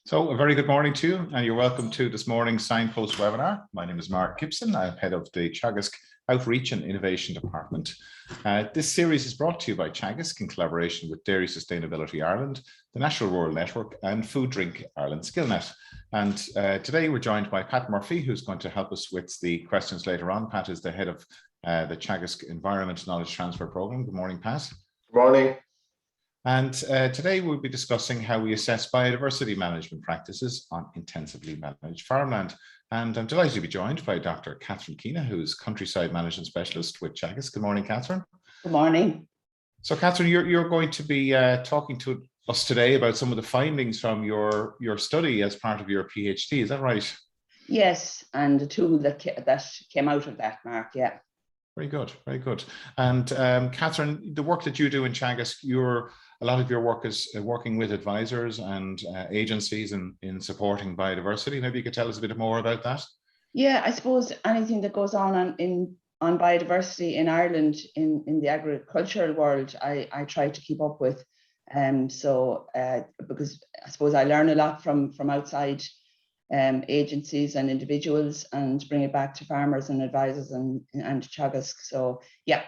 So a very good morning to you, and you're welcome to this morning's Signpost webinar. My name is Mark Gibson. I'm head of the Teagasc Outreach and Innovation Department. This series is brought to you by Teagasc in collaboration with Dairy Sustainability Ireland, the National Rural Network and Food Drink Ireland SkillNet. And today we're joined by Pat Murphy, who's going to help us with the questions later on. Pat is the head of the Teagasc Environment Knowledge Transfer Programme. Good morning, Pat. Good morning. And today we'll be discussing how we assess biodiversity management practices on intensively managed farmland. And I'm delighted to be joined by Dr. Catherine Keena, who's Countryside Management Specialist with Teagasc. Good morning, Catherine. Good morning. So, Catherine, you're going to be talking to us today about some of the findings from your study as part of your PhD. Is that right? Yes, and the tool that came out of that, Mark, yeah. Very good, very good. And Catherine, the work that you do in Teagasc, a lot of your work is working with advisors and agencies in supporting biodiversity. Maybe you could tell us a bit more about that. Yeah, I suppose anything that goes on biodiversity in Ireland in the agricultural world, I try to keep up with. Because I suppose I learn a lot from outside agencies and individuals and bring it back to farmers and advisors and Teagasc. So yeah,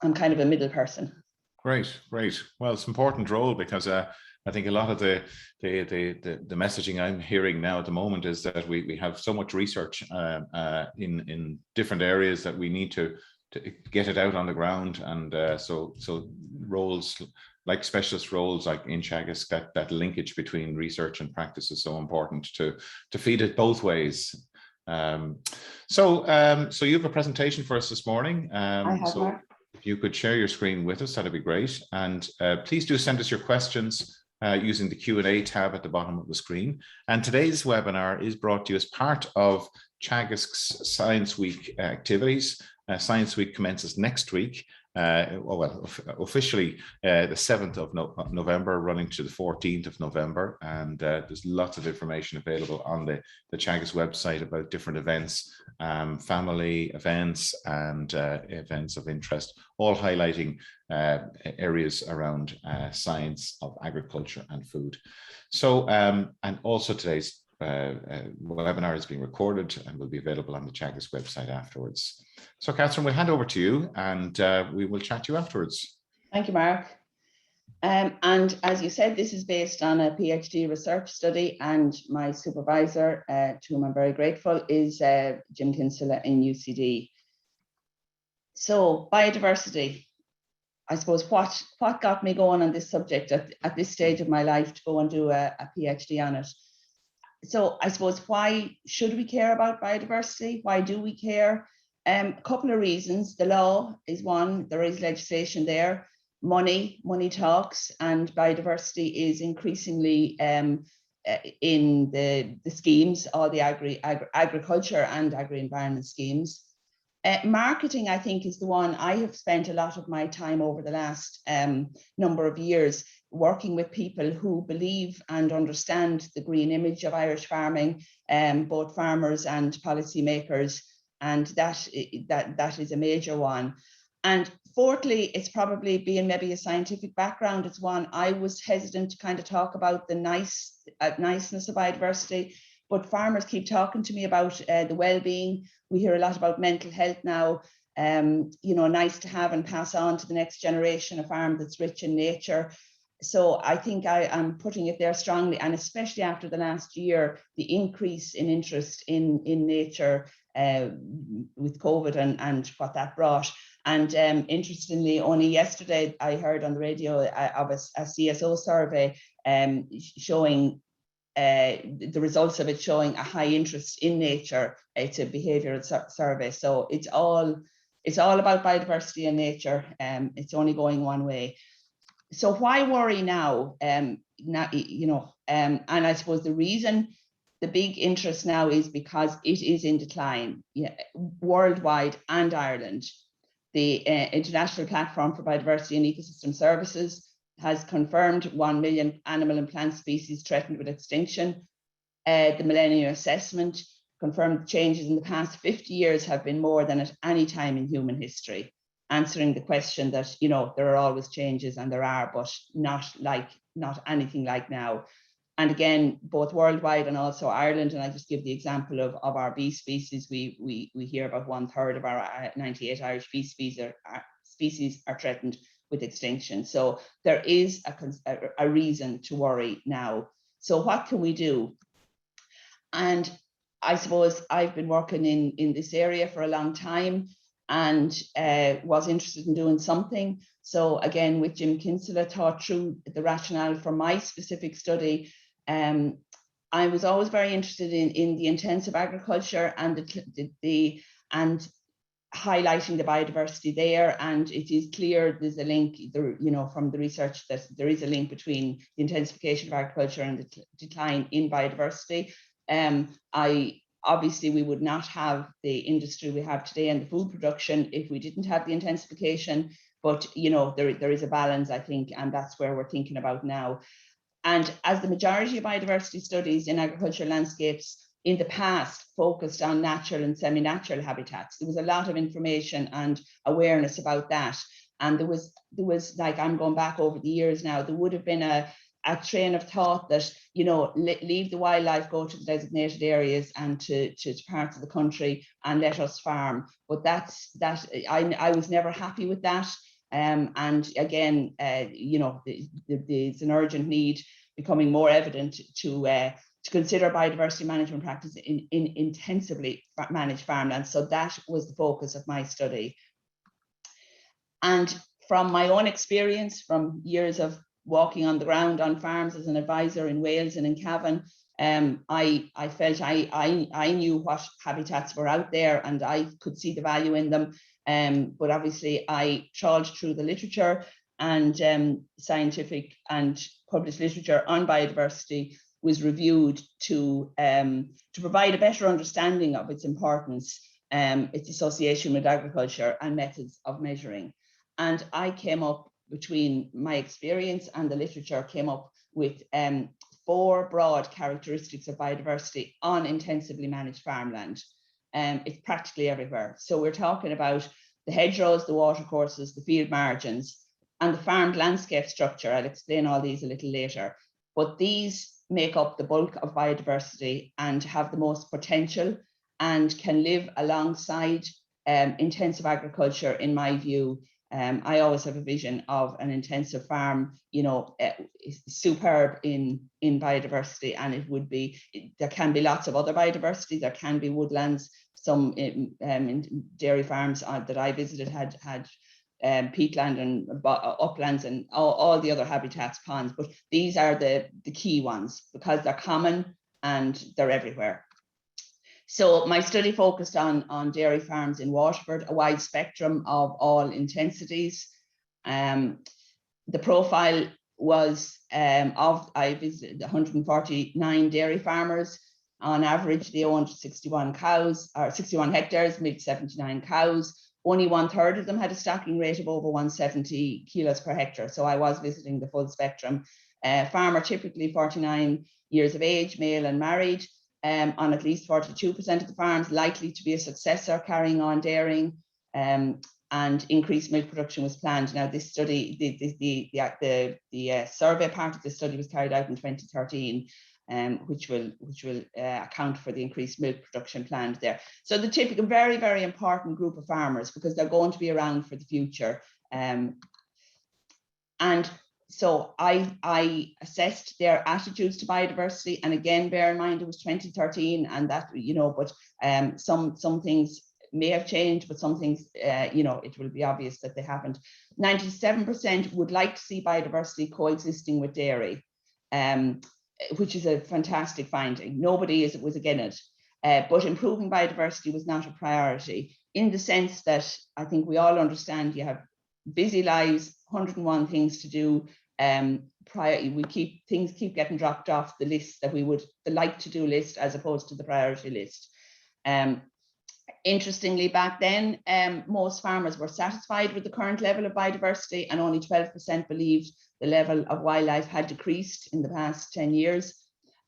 I'm kind of a middle person. Great, great. Well, it's an important role because I think a lot of the messaging I'm hearing now at the moment is that we have so much research in different areas that we need to get it out on the ground, and so roles like specialist roles like in Teagasc, that linkage between research and practice is so important to feed it both ways. So you have a presentation for us this morning. I have, Mark. If you could share your screen with us, that'd be great. And please do send us your questions using the Q&A tab at the bottom of the screen. And today's webinar is brought to you as part of Teagasc's Science Week activities. Science Week commences next week. Officially the 7th of November, running to the 14th of November, and there's lots of information available on the Teagasc website about different events, family events and events of interest, all highlighting areas around science of agriculture and food. So and also today's webinar is being recorded and will be available on the Teagasc website afterwards. So Catherine, we'll hand over to you and we will chat to you afterwards. Thank you, Mark. And as you said, this is based on a PhD research study, and my supervisor, to whom I'm very grateful, is Jim Kinsella in UCD. So biodiversity, I suppose what got me going on this subject at this stage of my life to go and do a PhD on it. So I suppose, why should we care about biodiversity? Why do we care? A couple of reasons. The law is one. There is legislation there. Money talks, and biodiversity is increasingly in the schemes, all the agriculture and agri-environment schemes. Marketing, I think, is the one I have spent a lot of my time over the last number of years working with people who believe and understand the green image of Irish farming, both farmers and policymakers, and that is a major one. And fourthly, it's probably being maybe a scientific background. It's one I was hesitant to kind of talk about the niceness of biodiversity, but farmers keep talking to me about the well-being. We hear a lot about mental health now. Nice to have and pass on to the next generation a farm that's rich in nature. So I think I am putting it there strongly, and especially after the last year, the increase in interest in nature with COVID and what that brought. And interestingly, only yesterday I heard on the radio of a CSO survey showing the results of it, showing a high interest in nature. It's a behavioural survey, so it's all about biodiversity and nature. It's only going one way. So why worry now? And I suppose the reason the big interest now is because it is in decline, worldwide and Ireland. The International Platform for Biodiversity and Ecosystem Services has confirmed 1 million animal and plant species threatened with extinction. The Millennium Assessment confirmed changes in the past 50 years have been more than at any time in human history, answering the question that, there are always changes, and there are, but not anything like now. And again, both worldwide and also Ireland, and I just give the example of our bee species. We hear about 1/3 of our 98 Irish bee species are threatened with extinction. So there is a reason to worry now. So what can we do? And I suppose I've been working in this area for a long time and was interested in doing something. So again, with Jim Kinsella, thought through the rationale for my specific study. I was always very interested in the intensive agriculture and and highlighting the biodiversity there. And it is clear there's a link, from the research, that there is a link between the intensification of agriculture and the decline in biodiversity. Obviously, we would not have the industry we have today and the food production if we didn't have the intensification. But there is a balance, I think, and that's where we're thinking about now. And as the majority of biodiversity studies in agricultural landscapes in the past focused on natural and semi-natural habitats, there was a lot of information and awareness about that. And there was like, I'm going back over the years now, there would have been a train of thought that, leave the wildlife, go to the designated areas and to parts of the country and let us farm. But I was never happy with that. And again, there's an urgent need becoming more evident to consider biodiversity management practices in intensively managed farmland. So that was the focus of my study. And from my own experience, from years of walking on the ground on farms as an advisor in Wales and in Cavan, I felt I knew what habitats were out there and I could see the value in them. But obviously I trawled through the literature, and scientific and published literature on biodiversity was reviewed to provide a better understanding of its importance, its association with agriculture and methods of measuring. And I came up, between my experience and the literature, came up with 4 broad characteristics of biodiversity on intensively managed farmland. It's practically everywhere. So we're talking about the hedgerows, the watercourses, the field margins, and the farmed landscape structure. I'll explain all these a little later. But these make up the bulk of biodiversity and have the most potential and can live alongside intensive agriculture, in my view. I always have a vision of an intensive farm, superb in biodiversity, and it would be, there can be lots of other biodiversity. There can be woodlands. Some dairy farms that I visited had peatland and uplands and all the other habitats, ponds, but these are the key ones because they're common and they're everywhere. So my study focused on dairy farms in Waterford, a wide spectrum of all intensities. The profile was I visited 149 dairy farmers. On average, they owned 61 cows, or 61 hectares, milked 79 cows. Only 1/3 of them had a stocking rate of over 170 kilos per hectare. So I was visiting the full spectrum. Farmer typically 49 years of age, male and married. On at least 42% of the farms, likely to be a successor carrying on dairying, and increased milk production was planned. Now, this study, the survey part of the study was carried out in 2013, which will account for the increased milk production planned there. So the typical, very, very important group of farmers, because they're going to be around for the future. And so I assessed their attitudes to biodiversity, and again, bear in mind it was 2013, and that, but some things may have changed, but some things, it will be obvious that they haven't. 97% would like to see biodiversity coexisting with dairy, which is a fantastic finding. Nobody was against it, but improving biodiversity was not a priority, in the sense that I think we all understand you have busy lives, 101 things to do. Things keep getting dropped off the list that we would, the like to do list, as opposed to the priority list. Interestingly, back then, most farmers were satisfied with the current level of biodiversity, and only 12% believed the level of wildlife had decreased in the past 10 years.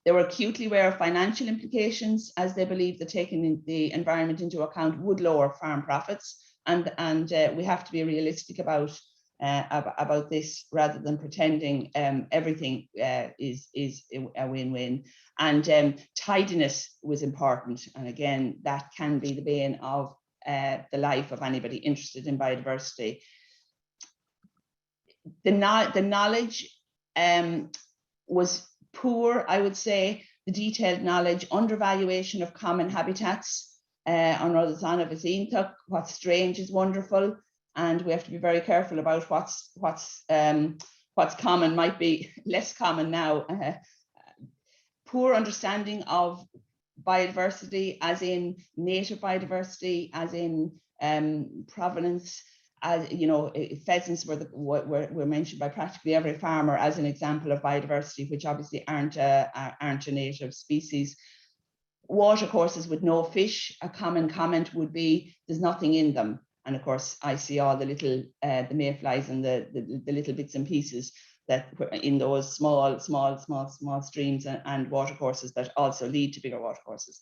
They were acutely aware of financial implications, as they believed that taking the environment into account would lower farm profits. And we have to be realistic about about this, rather than pretending everything is a win-win. And tidiness was important. And again, that can be the bane of the life of anybody interested in biodiversity. The knowledge was poor, I would say. The detailed knowledge, undervaluation of common habitats. On Rodasana Vazintuk, what's strange is wonderful, and we have to be very careful about what's common might be less common now. Poor understanding of biodiversity, as in native biodiversity, as in provenance. As you know, pheasants were mentioned by practically every farmer as an example of biodiversity, which obviously aren't a native species. Watercourses with no fish, a common comment would be there's nothing in them. And of course, I see all the little the mayflies and the little bits and pieces that were in those small streams and watercourses that also lead to bigger watercourses.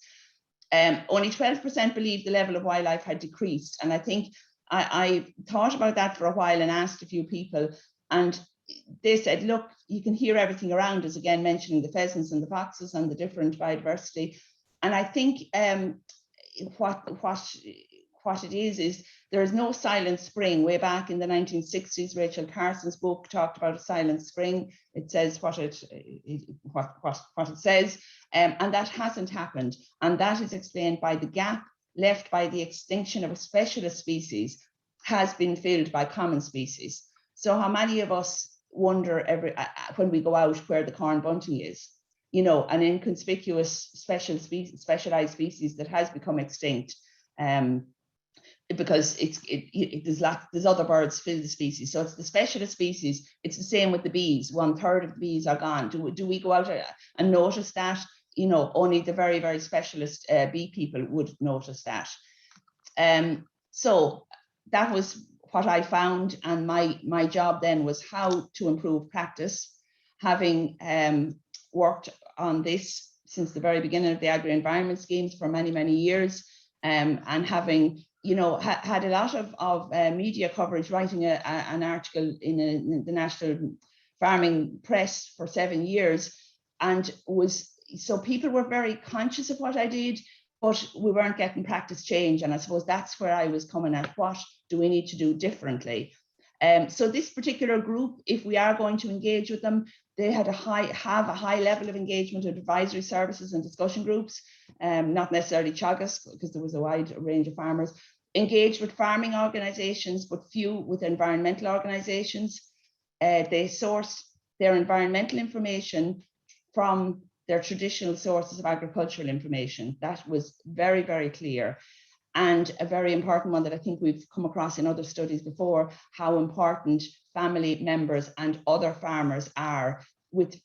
Only 12% believed the level of wildlife had decreased, and I think I thought about that for a while and asked a few people, and they said, look, you can hear everything around us, again mentioning the pheasants and the foxes and the different biodiversity. And I think what it is there is no silent spring. Way back in the 1960s, Rachel Carson's book talked about a silent spring. It says what it says, and that hasn't happened. And that is explained by the gap left by the extinction of a specialist species has been filled by common species. So how many of us wonder when we go out where the corn bunting is? You know, an inconspicuous specialized species that has become extinct, because there's other birds fill the species. So it's the specialist species. It's the same with the bees. 1/3 of the bees are gone. Do we go out and notice that? You know, only the very, very specialist bee people would notice that. So that was what I found, and my job then was how to improve practice, having worked on this since the very beginning of the agri-environment schemes for many, many years, and having, you know, had a lot of media coverage, writing an article in the National Farming Press for 7 years, and so people were very conscious of what I did, but we weren't getting practice change. And I suppose that's where I was coming at. What do we need to do differently? So this particular group, if we are going to engage with them, they had have a high level of engagement with advisory services and discussion groups, not necessarily Teagasc, because there was a wide range of farmers, engaged with farming organizations, but few with environmental organizations. They sourced their environmental information from their traditional sources of agricultural information. That was very, very clear. And a very important one that I think we've come across in other studies before, how important family members and other farmers are,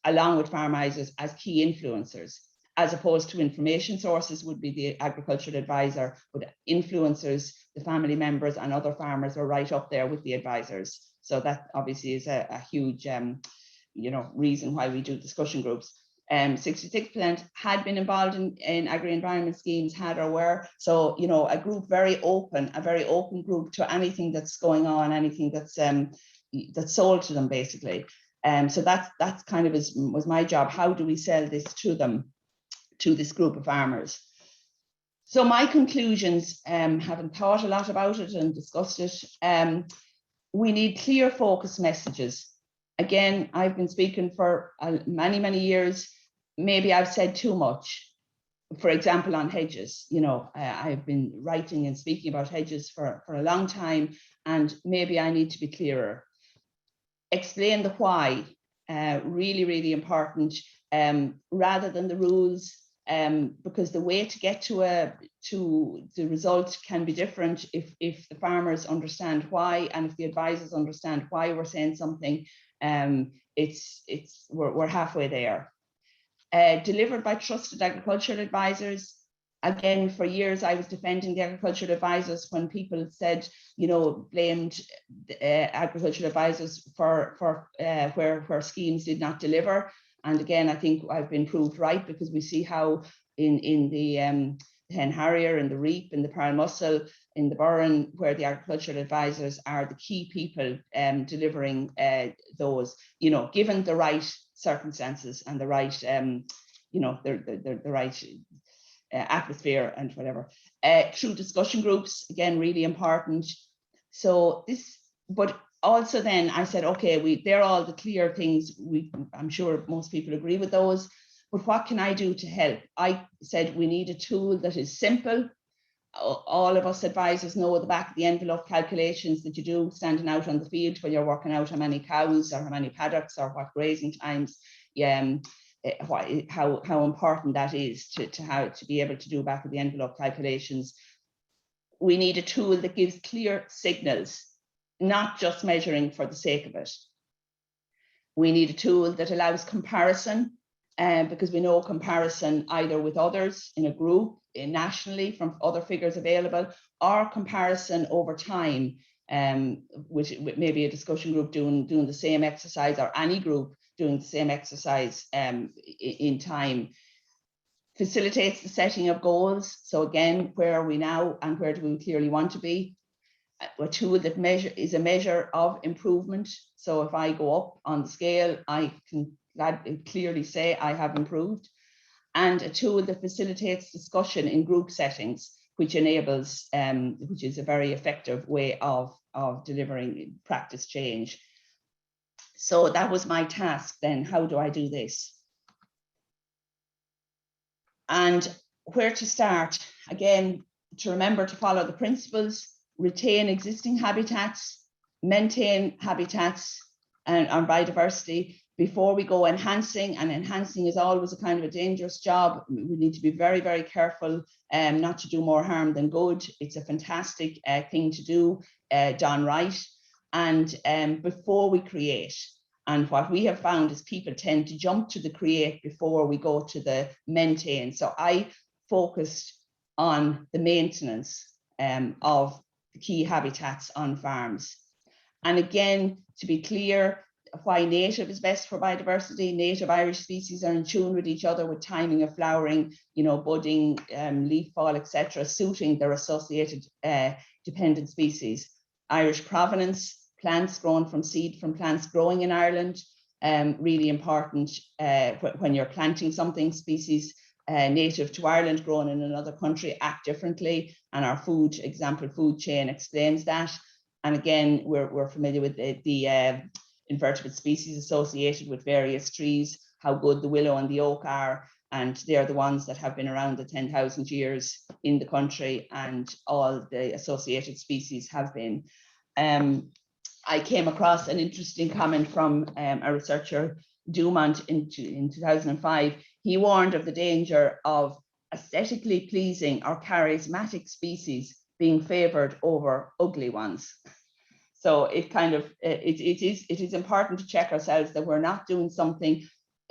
along with farmizers, as key influencers, as opposed to information sources would be the agricultural advisor, but influencers, the family members and other farmers are right up there with the advisors. So that obviously is a huge reason why we do discussion groups. 66% had been involved in agri-environment schemes, had or were. So, you know, a group a very open group to anything that's going on, anything that's sold to them, basically. So that's kind of was my job. How do we sell this to them, to this group of farmers? So my conclusions, having thought a lot about it and discussed it, we need clear focus messages. Again, I've been speaking for many, many years. Maybe I've said too much. For example, on hedges, you know, I've been writing and speaking about hedges for a long time, and maybe I need to be clearer. Explain the why, really, really important, rather than the rules, because the way to get to the result can be different if the farmers understand why, and if the advisors understand why we're saying something. We're halfway there. Delivered by trusted agricultural advisors. Again, for years I was defending the agricultural advisors when people said, you know, blamed agricultural advisors for where schemes did not deliver. And again, I think I've been proved right, because we see how in the hen harrier, in the reap, in the pearl mussel, in the burren, where the agricultural advisors are the key people delivering those, you know, given the right circumstances and the right, you know, the right atmosphere and whatever. Through discussion groups, again, really important. So this, but also then I said, okay, they're all the clear things. I'm sure most people agree with those, but what can I do to help? I said we need a tool that is simple. All of us advisors know the back of the envelope calculations that you do standing out on the field when you're working out how many cows or how many paddocks or what grazing times, how important that is to be able to do back of the envelope calculations. We need a tool that gives clear signals, not just measuring for the sake of it. We need a tool that allows comparison, because we know comparison either with others in a group, nationally from other figures available, or comparison over time, with maybe a discussion group doing the same exercise, or any group doing the same exercise in time. Facilitates the setting of goals. So again, where are we now and where do we clearly want to be? A tool that is a measure of improvement. So if I go up on the scale, I can clearly say I have improved. And a tool that facilitates discussion in group settings, which enables, which is a very effective way of delivering practice change. So that was my task then. How do I do this? And where to start? Again, to remember to follow the principles, retain existing habitats, maintain habitats and biodiversity before we go enhancing. And enhancing is always a kind of a dangerous job. We need to be very, very careful not to do more harm than good. It's a fantastic thing to do, done right. And before we create. And what we have found is people tend to jump to the create before we go to the maintain. So I focused on the maintenance of the key habitats on farms. And again, to be clear, why native is best for biodiversity. Native Irish species are in tune with each other with timing of flowering, you know, budding, leaf fall, etc., suiting their associated dependent species. Irish provenance, plants grown from seed from plants growing in Ireland, really important when you're planting something. Species native to Ireland grown in another country act differently, and our food chain explains that. And again, we're familiar with the invertebrate species associated with various trees, how good the willow and the oak are, and they're the ones that have been around the 10,000 years in the country, and all the associated species have been. I came across an interesting comment from a researcher, Dumont, in 2005. He warned of the danger of aesthetically pleasing or charismatic species being favored over ugly ones. So it kind of, it is important to check ourselves that we're not doing something.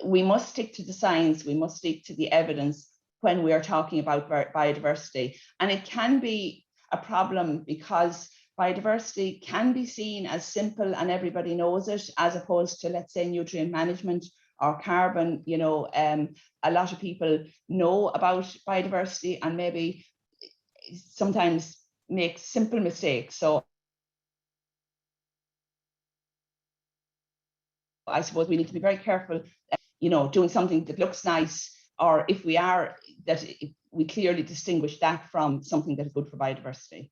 We must stick to the science, we must stick to the evidence when we are talking about biodiversity. And it can be a problem because biodiversity can be seen as simple and everybody knows it, as opposed to, let's say, nutrient management or carbon. You know, a lot of people know about biodiversity and maybe sometimes make simple mistakes. So I suppose we need to be very careful, you know, doing something that looks nice, or if we are, that we clearly distinguish that from something that is good for biodiversity.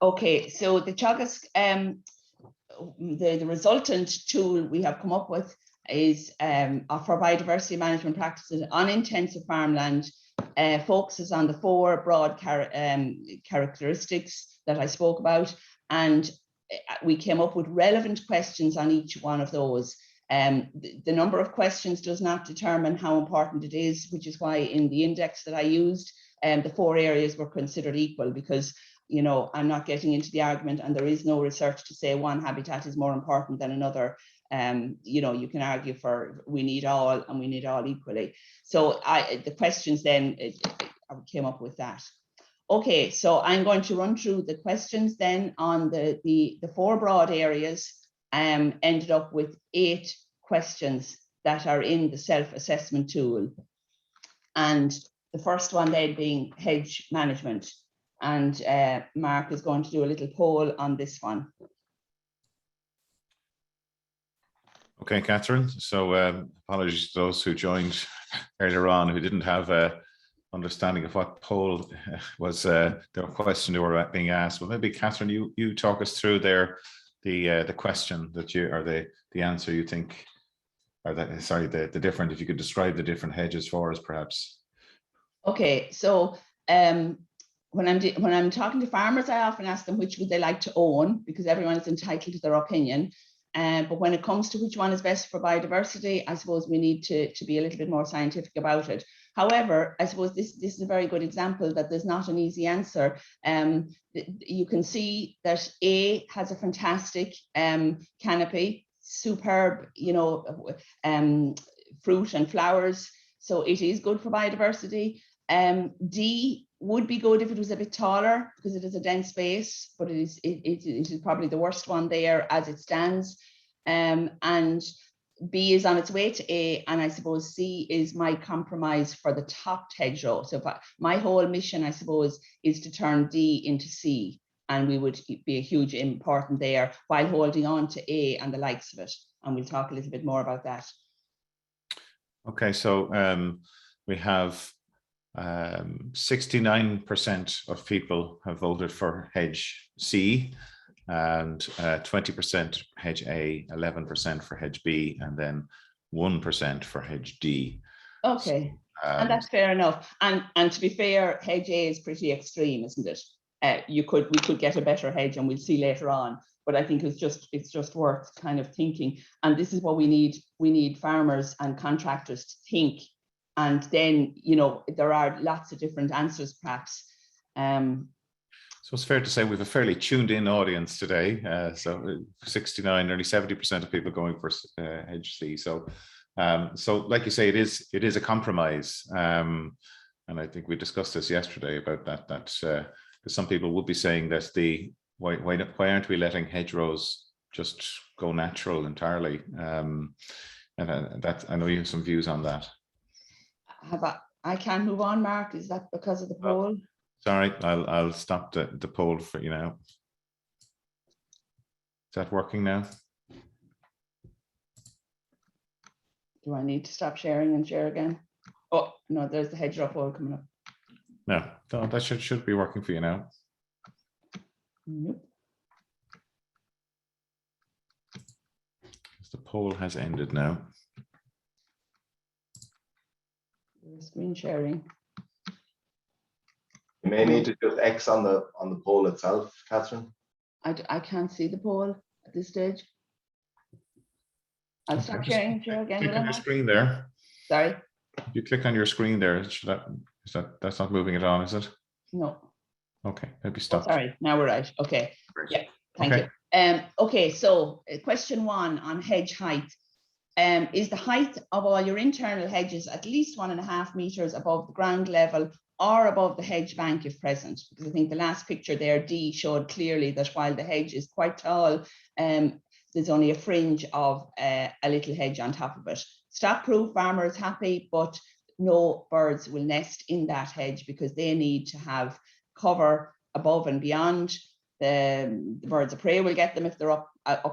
Okay, so the Teagasc, the resultant tool we have come up with is for biodiversity management practices on intensive farmland, focuses on the 4 broad characteristics that I spoke about, and we came up with relevant questions on each one of those. The number of questions does not determine how important it is, which is why in the index that I used, the 4 areas were considered equal, because, you know, I'm not getting into the argument, and there is no research to say one habitat is more important than another. You know, you can argue for we need all, and we need all equally. So the questions then, I came up with that. Okay, so I'm going to run through the questions then on the 4 broad areas. Ended up with 8 questions that are in the self-assessment tool. And the first one then being hedge management. And Mark is going to do a little poll on this one. Okay, Catherine. So apologies to those who joined earlier on who didn't have a understanding of what poll was their question they were being asked. Well, maybe Catherine, you talk us through there the question that you, or the answer you think, or the different, if you could describe the different hedges for us, perhaps. Okay, so when I'm talking to farmers, I often ask them which would they like to own, because everyone is entitled to their opinion. But when it comes to which one is best for biodiversity, I suppose we need to be a little bit more scientific about it. However, I suppose this is a very good example that there's not an easy answer. You can see that A has a fantastic canopy, superb, fruit and flowers. So it is good for biodiversity. D would be good if it was a bit taller, because it is a dense space, but it is probably the worst one there as it stands. And B is on its way to A, and I suppose C is my compromise for the topped hedgerow. So my whole mission, I suppose, is to turn D into C, and we would be a huge important there while holding on to A and the likes of it. And we'll talk a little bit more about that. Okay, so we have 69% of people have voted for hedge C, and 20% hedge A, 11% for hedge B, and then 1% for hedge D. Okay, and that's fair enough. And to be fair, hedge A is pretty extreme, isn't it? We could get a better hedge, and we'll see later on. But I think it's just worth kind of thinking. And this is what we need. We need farmers and contractors to think. And then, there are lots of different answers, perhaps. So it's fair to say we have a fairly tuned in audience today. So 69, nearly 70% of people going for hedge C. So like you say, it is a compromise. And I think we discussed this yesterday about that some people would be saying that why aren't we letting hedgerows just go natural entirely? And that, I know you have some views on that. I can't move on, Mark. Is that because of the poll? Sorry, I'll stop the poll for you now. Is that working now? Do I need to stop sharing and share again? Oh, no, there's the hedgerow poll coming up. No, that should be working for you now. Nope. The poll has ended now. Screen sharing. You may need to just X on the poll itself, Catherine. I can't see the poll at this stage. I'll stop sharing and share again. Click on your screen there. Sorry. If you click on your screen there, that's not moving it on, is it? No. Okay, maybe stop. Oh, sorry, now we're right. Okay. Great. Yeah, thank you. Okay, so question 1 on hedge height. Is the height of all your internal hedges at least 1.5 meters above the ground level or above the hedge bank if present? Because I think the last picture there, D, showed clearly that while the hedge is quite tall, there's only a fringe of a little hedge on top of it. Stock proof, farmer is happy, but no birds will nest in that hedge because they need to have cover above and beyond. The birds of prey will get them if they're up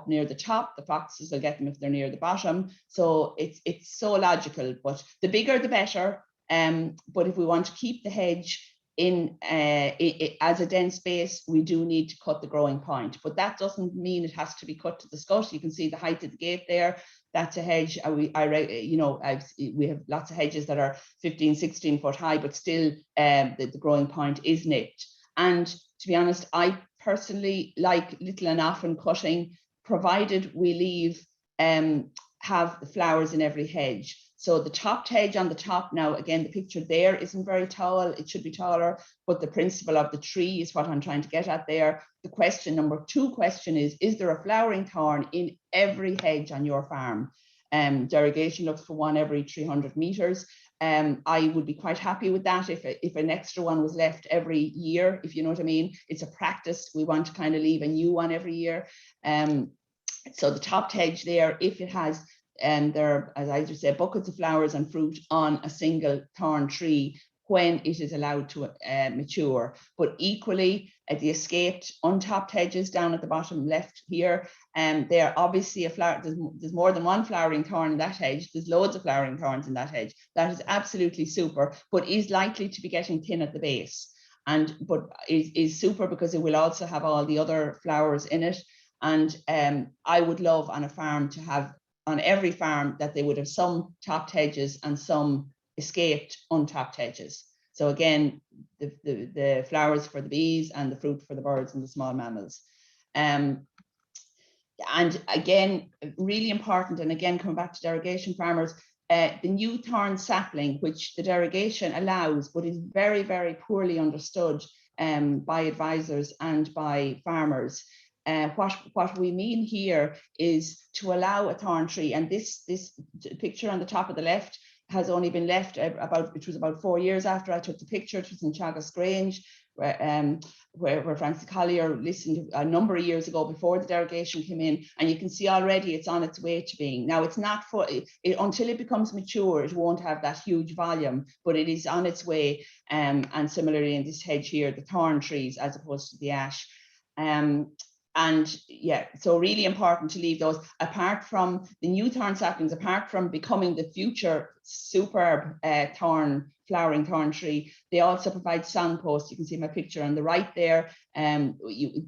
near the top. The foxes will get them if they're near the bottom. So it's so logical, but the bigger the better. But if we want to keep the hedge in as a dense space, we do need to cut the growing point. But that doesn't mean it has to be cut to the scut. You can see the height of the gate there. That's a hedge. We have lots of hedges that are 15, 16 foot high, but still the growing point is nipped. And to be honest, I personally like little and often cutting, provided we leave have the flowers in every hedge. So the topped hedge on the top now, again, the picture there isn't very tall. It should be taller, but the principle of the tree is what I'm trying to get at there. The question, number 2 question is there a flowering thorn in every hedge on your farm? Derogation looks for one every 300 meters. I would be quite happy with that if an extra one was left every year, if you know what I mean. It's a practice. We want to kind of leave a new one every year. So the topped hedge there, if it has, there are, as I just said, buckets of flowers and fruit on a single thorn tree, when it is allowed to mature. But equally, the escaped untopped hedges down at the bottom left here, they're obviously a flower. There's more than one flowering thorn in that hedge. There's loads of flowering thorns in that hedge. That is absolutely super, but is likely to be getting thin at the base. But is super because it will also have all the other flowers in it. And I would love on a farm to have, on every farm, that they would have some topped hedges and some escaped untopped hedges. So again, the flowers for the bees and the fruit for the birds and the small mammals. And again, really important, and again, coming back to derogation farmers, the new thorn sapling, which the derogation allows, but is very, very poorly understood by advisors and by farmers. What we mean here is to allow a thorn tree, and this picture on the top of the left has only been left it was about 4 years after I took the picture. It was in Teagasc Grange, where Francis Collier listened a number of years ago before the derogation came in, and you can see already it's on its way to being. Now it's not until it becomes mature, it won't have that huge volume, but it is on its way. And similarly in this hedge here, the thorn trees as opposed to the ash. And yeah, so really important to leave those apart from the new thorn saplings, apart from becoming the future superb flowering thorn tree. They also provide signposts. You can see my picture on the right there. You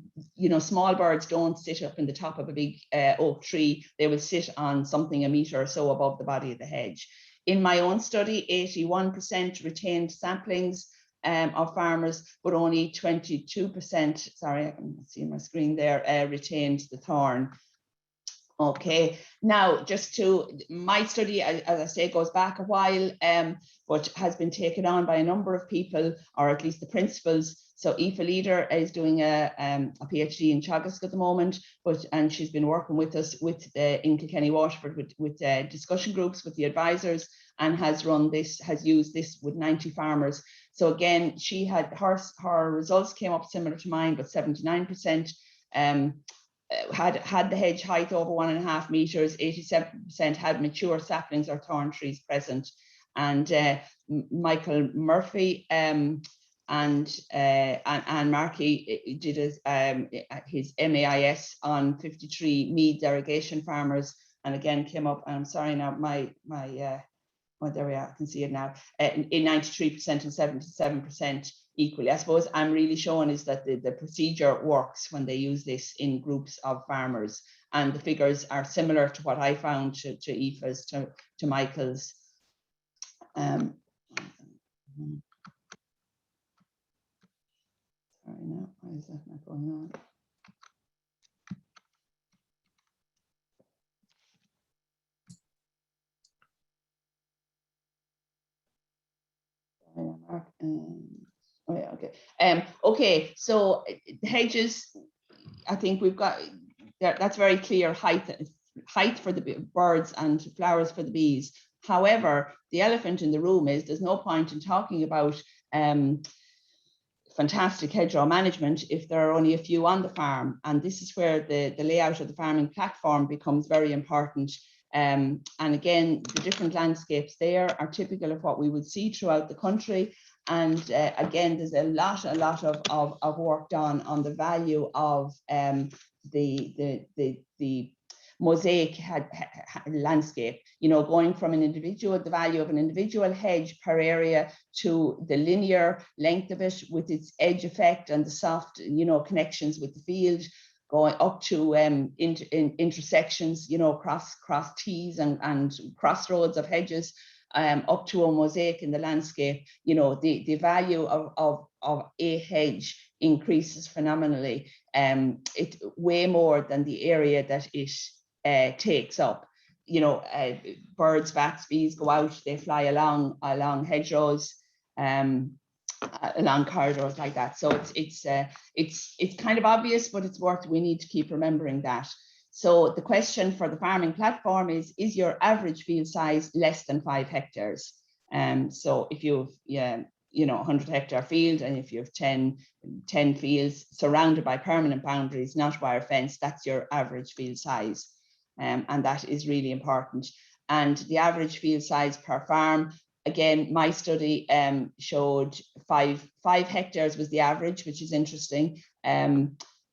know, small birds don't sit up in the top of a big oak tree. They will sit on something a metre or so above the body of the hedge. In my own study, 81% retained saplings of farmers, but only 22%, sorry, I can see my screen there, retained the thorn. Okay, now just my study, as I say, goes back a while, but has been taken on by a number of people, or at least the principals. So Aoife Leader is doing a PhD in Teagasc at the moment, and she's been working with us in Kilkenny Waterford with discussion groups with the advisors, and has used this with 90 farmers. So again, she had her results came up similar to mine, but 79% had the hedge height over 1.5 meters, 87% had mature saplings or thorn trees present. And Michael Murphy and Anne Markey did his MAIS on 53 Mead derogation farmers, and again came up, and I'm sorry now, well, there we are, I can see it now, in 93% and 77% equally. I suppose I'm really showing is that the procedure works when they use this in groups of farmers, and the figures are similar to what I found to Aoife's, to Michael's. Sorry now, why is that not going on? Oh yeah, okay. Okay, so hedges, I think we've got that's very clear height for the birds and flowers for the bees. However, the elephant in the room is there's no point in talking about fantastic hedgerow management if there are only a few on the farm, and this is where the layout of the farming platform becomes very important. And again, the different landscapes there are typical of what we would see throughout the country. And again, there's a lot of work done on the value of the mosaic landscape, you know, going from the value of an individual hedge per area to the linear length of it with its edge effect and the soft, you know, connections with the field, going up to intersections, you know, cross T's and crossroads of hedges, up to a mosaic in the landscape. You know, the value of a hedge increases phenomenally. It way more than the area that it takes up. You know, birds, bats, bees go out, they fly along hedgerows, along corridors like that. So it's kind of obvious, but we need to keep remembering that. So the question for the farming platform is your average field size less than 5 hectares? So if you've you know, 100 hectare field, and if you have 10 fields surrounded by permanent boundaries, not wire fence, that's your average field size. And that is really important. And the average field size per farm Again, my study showed five hectares was the average, which is interesting.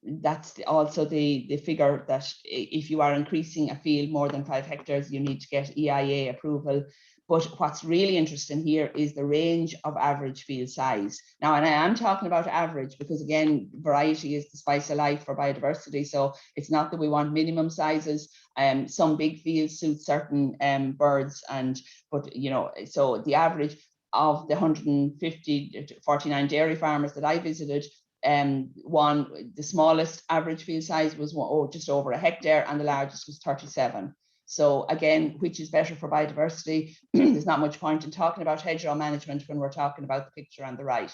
That's also the figure that if you are increasing a field more than 5 hectares, you need to get EIA approval. But what's really interesting here is the range of average field size. Now, and I am talking about average because, again, variety is the spice of life for biodiversity. So it's not that we want minimum sizes. Some big fields suit certain birds, but you know, so the average of the 49 dairy farmers that I visited, the smallest average field size was just over 1 hectare, and the largest was 37. So again, which is better for biodiversity? There's not much point in talking about hedgerow management when we're talking about the picture on the right.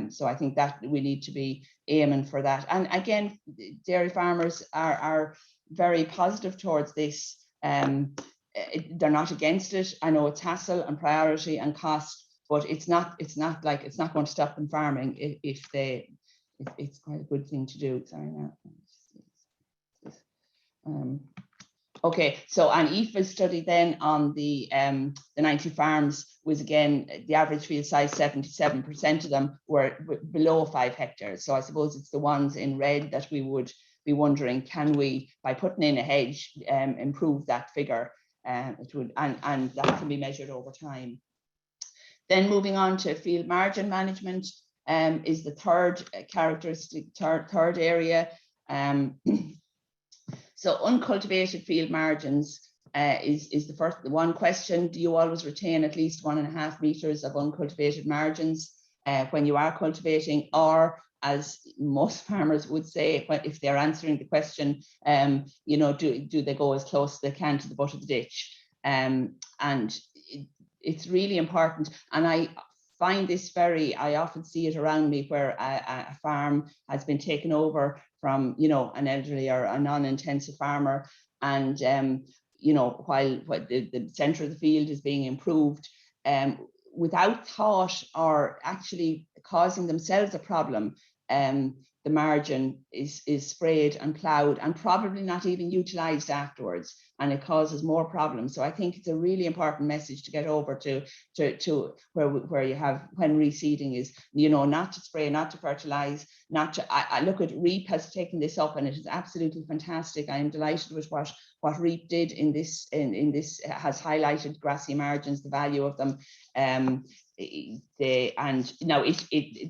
So I think that we need to be aiming for that. And again, dairy farmers are very positive towards this. They're not against it. I know it's hassle and priority and cost, but it's not going to stop them farming if it's quite a good thing to do. Sorry now. Okay, so an EFA study then on the 90 farms was, again, the average field size, 77% of them were below 5 hectares. So I suppose it's the ones in red that we would be wondering, can we, by putting in a hedge, improve that figure? It would, and that can be measured over time. Then moving on to field margin management is the third characteristic, third area. So uncultivated field margins is the one question. Do you always retain at least 1.5 meters of uncultivated margins when you are cultivating? Or, as most farmers would say, if they're answering the question, you know, do they go as close as they can to the butt of the ditch? And it's really important. And I find this I often see it around me where a farm has been taken over from, you know, an elderly or a non-intensive farmer, and you know, while the center of the field is being improved, without thought or actually causing themselves a problem, the margin is sprayed and ploughed and probably not even utilized afterwards, and it causes more problems. So I think it's a really important message to get over to where you have, when reseeding, is, you know, not to spray, not to fertilize, not to. I look at REAP has taken this up, and it is absolutely fantastic. I am delighted with what REAP did in this. Has highlighted grassy margins, the value of them. And now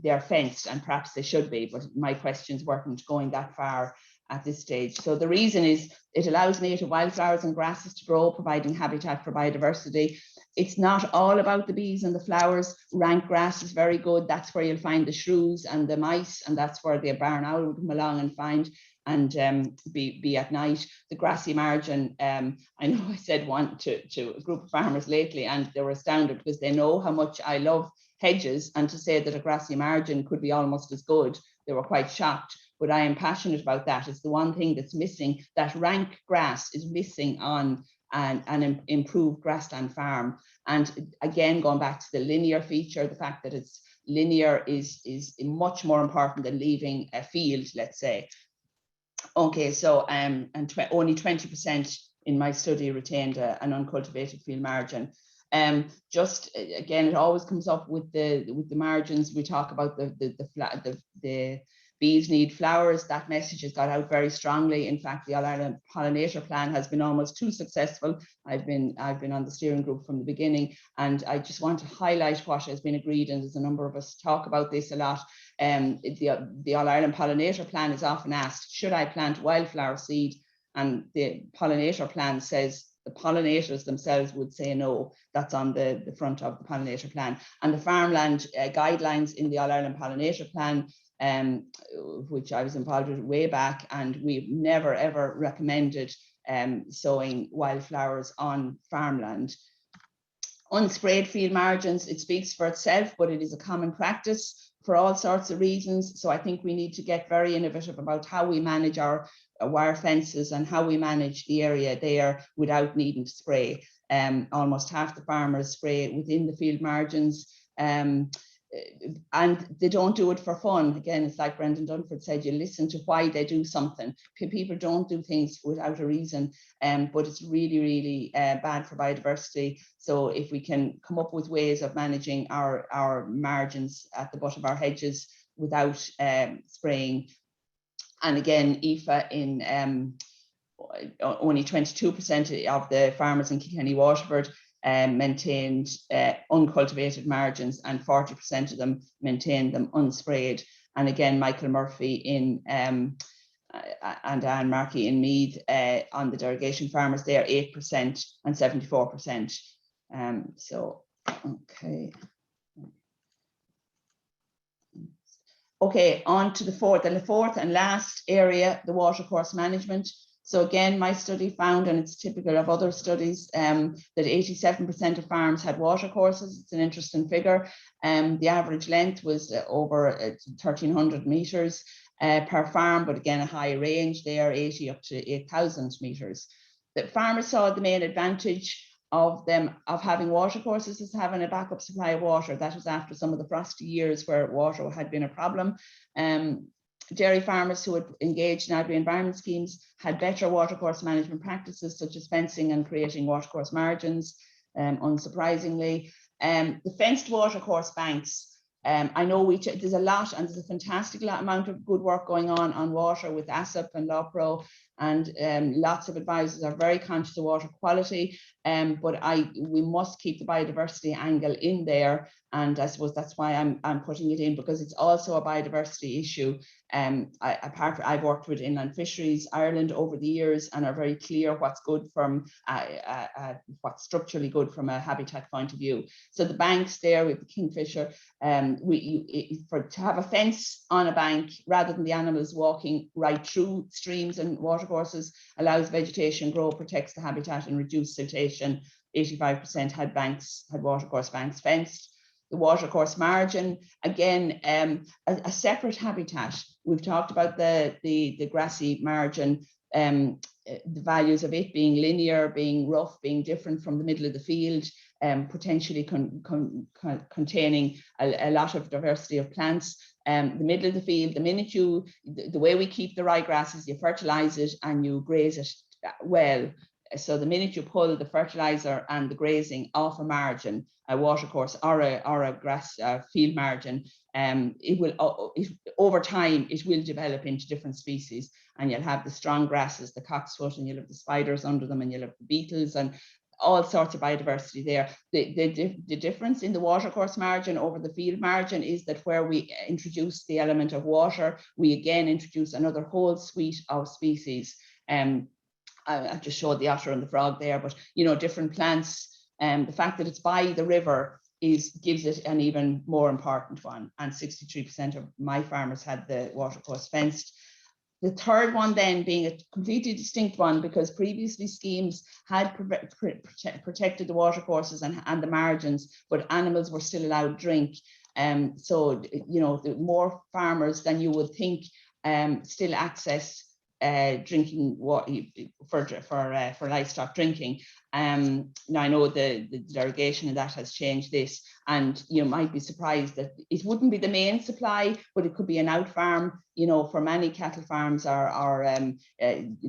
they're fenced, and perhaps they should be, but my questions weren't going that far at this stage. So the reason is it allows native wildflowers and grasses to grow, providing habitat for biodiversity. It's not all about the bees and the flowers. Rank grass is very good. That's where you'll find the shrews and the mice, and that's where the barn owl would come along and find and be at night. The grassy margin, I know I said one to a group of farmers lately, and they were astounded because they know how much I love hedges, and to say that a grassy margin could be almost as good, they were quite shocked. But I am passionate about that. It's the one thing that's missing. That rank grass is missing on an improved grassland farm. And again, going back to the linear feature, the fact that it's linear is much more important than leaving a field, let's say. Okay, so only 20% in my study retained an uncultivated field margin. Just again, it always comes up with the margins. We talk about the bees need flowers. That message has got out very strongly. In fact, the All-Ireland Pollinator Plan has been almost too successful. I've been on the steering group from the beginning, and I just want to highlight what has been agreed, and there's a number of us talk about this a lot. The All-Ireland Pollinator Plan is often asked, should I plant wildflower seed? And the Pollinator Plan says the pollinators themselves would say no. That's on the front of the Pollinator Plan. And the farmland guidelines in the All-Ireland Pollinator Plan, which I was involved with way back, and we've never ever recommended sowing wildflowers on farmland. Unsprayed field margins, it speaks for itself, but it is a common practice for all sorts of reasons. So I think we need to get very innovative about how we manage our wire fences and how we manage the area there without needing to spray. Almost half the farmers spray within the field margins. and they don't do it for fun. Again, it's like Brendan Dunford said, you listen to why they do something. People don't do things without a reason, but it's really, really bad for biodiversity. So if we can come up with ways of managing our margins at the butt of our hedges without spraying. And again, IFA in only 22% of the farmers in Kilkenny Waterford maintained uncultivated margins, and 40% of them maintained them unsprayed. And again, Michael Murphy in and Anne Markey in Meath on the derogation farmers, they are 8% and 74%. So, okay. Okay, on to the fourth and last area, the watercourse management. So again, my study found, and it's typical of other studies, that 87% of farms had watercourses. It's an interesting figure. The average length was over 1,300 meters per farm, but again, a high range there, 80 up to 8,000 meters. The farmers saw the main advantage of having watercourses is having a backup supply of water. That was after some of the frosty years where water had been a problem. Dairy farmers who had engaged in agri-environment schemes had better watercourse management practices, such as fencing and creating watercourse margins, unsurprisingly. The fenced watercourse banks, I know there's a lot, and there's a fantastic amount of good work going on water with ASSOP and LawPro, and lots of advisors are very conscious of water quality, but we must keep the biodiversity angle in there, and I suppose that's why I'm putting it in, because it's also a biodiversity issue. I've worked with Inland Fisheries Ireland over the years, and are very clear what's good from what's structurally good from a habitat point of view. So the banks there with the kingfisher, to have a fence on a bank rather than the animals walking right through streams and watercourses allows vegetation grow, protects the habitat, and reduce siltation. 85% had watercourse banks fenced. The watercourse margin, again, a separate habitat. We've talked about the grassy margin, the values of it being linear, being rough, being different from the middle of the field, potentially containing a lot of diversity of plants. The middle of the field, the way we keep the ryegrass is you fertilize it and you graze it well. So the minute you pull the fertilizer and the grazing off a margin, a watercourse or a grass field margin, over time it will develop into different species, and you'll have the strong grasses, the cocksfoot, and you'll have the spiders under them, and you'll have the beetles and all sorts of biodiversity there. The difference in the watercourse margin over the field margin is that where we introduce the element of water, we again introduce another whole suite of species. I just showed the otter and the frog there, but different plants. The fact that it's by the river gives it an even more important one. And 63% of my farmers had the watercourse fenced. The third one then being a completely distinct one, because previously schemes had protected the watercourses and the margins, but animals were still allowed drink. So more farmers than you would think still access drinking water for livestock drinking. Now I know the derogation and that has changed this, and you might be surprised that it wouldn't be the main supply, but it could be an out farm, for many cattle farms or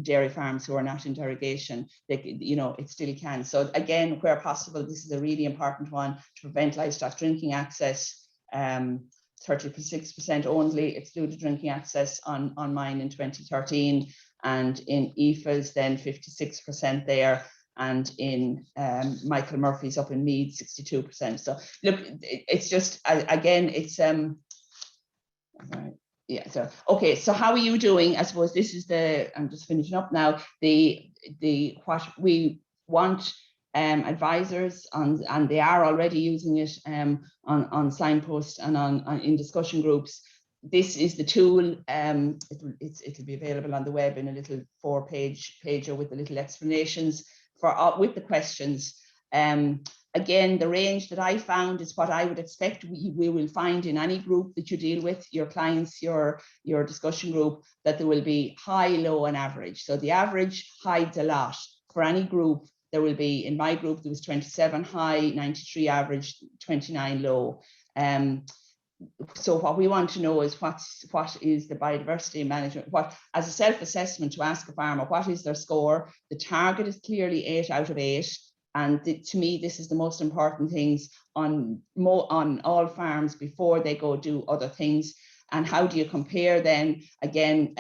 dairy farms who are not in derogation. It still can. So again, where possible, this is a really important one to prevent livestock drinking access. 36% only excluded drinking access on mine in 2013, and in IFA's then 56% there, and in Michael Murphy's up in Meath 62%. So look, it's just again, it's yeah. So okay, so how are you doing? I suppose this is I'm just finishing up now. What we want advisors on, and they are already using it on Signpost and in discussion groups. This is the tool. It'll be available on the web in a little 4-pager with the little explanations with the questions. Again, the range that I found is what I would expect we will find in any group that you deal with, your clients, your discussion group, that there will be high, low, and average. So the average hides a lot. For any group, there will be, in my group, there was 27 high, 93 average, 29 low. So what we want to know is what is the biodiversity management, what, as a self-assessment, to ask a farmer, what is their score? The target is clearly 8 out of 8. And to me, this is the most important things on all farms before they go do other things. And how do you compare then? Again,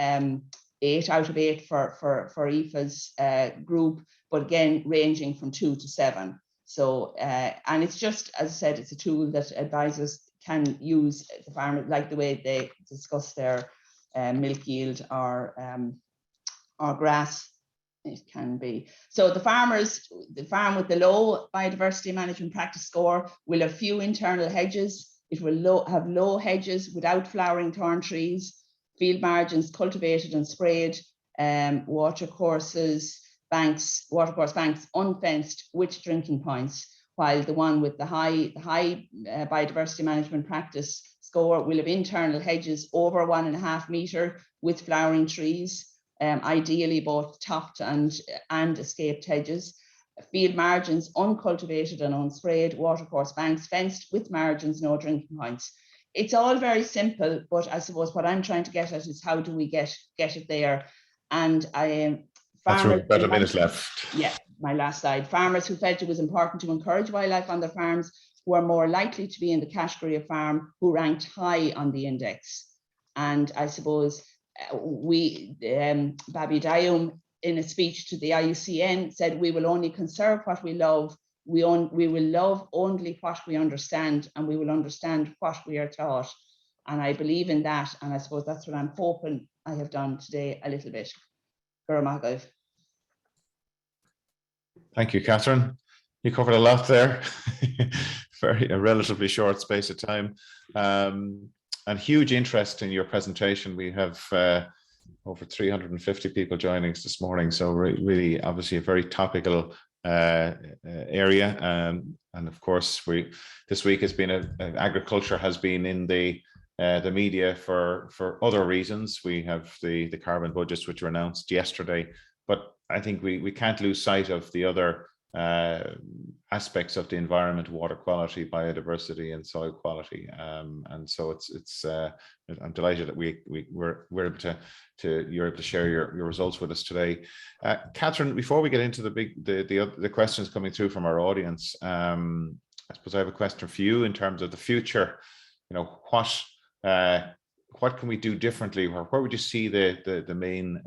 8 out of 8 for IFA's group, but again, ranging from 2 to 7. So, and it's just, as I said, it's a tool that advisors can use, the farmer, like the way they discuss their milk yield or grass, it can be. So the farm with the low biodiversity management practice score will have few internal hedges. It will have low hedges without flowering thorn trees, field margins cultivated and sprayed, watercourses, watercourse banks unfenced with drinking points, while the one with the high biodiversity management practice score will have internal hedges over 1.5 metre with flowering trees, ideally both topped and escaped hedges, field margins uncultivated and unsprayed, watercourse banks fenced with margins, no drinking points. It's all very simple, but I suppose what I'm trying to get at is how do we get it there? And that's about a minute left. Yeah, my last slide. Farmers who felt it was important to encourage wildlife on their farms were more likely to be in the category of farm who ranked high on the index. And I suppose Babi Dayum, in a speech to the IUCN, said we will only conserve what we love. We will love only what we understand, and we will understand what we are taught. And I believe in that, and I suppose that's what I'm hoping I have done today a little bit. Thank you, Catherine. You covered a lot there. A relatively short space of time. And huge interest in your presentation. We have over 350 people joining us this morning. So really, obviously, a very topical area. And of course, this week has been agriculture has been in the media for other reasons. We have the carbon budgets, which were announced yesterday, but I think we can't lose sight of the other aspects of the environment: water quality, biodiversity, and soil quality. And so it's I'm delighted that we're able to you're able to share your results with us today. Catherine, before we get into the questions coming through from our audience, I suppose I have a question for you in terms of the future. You know, what can we do differently, or where would you see the main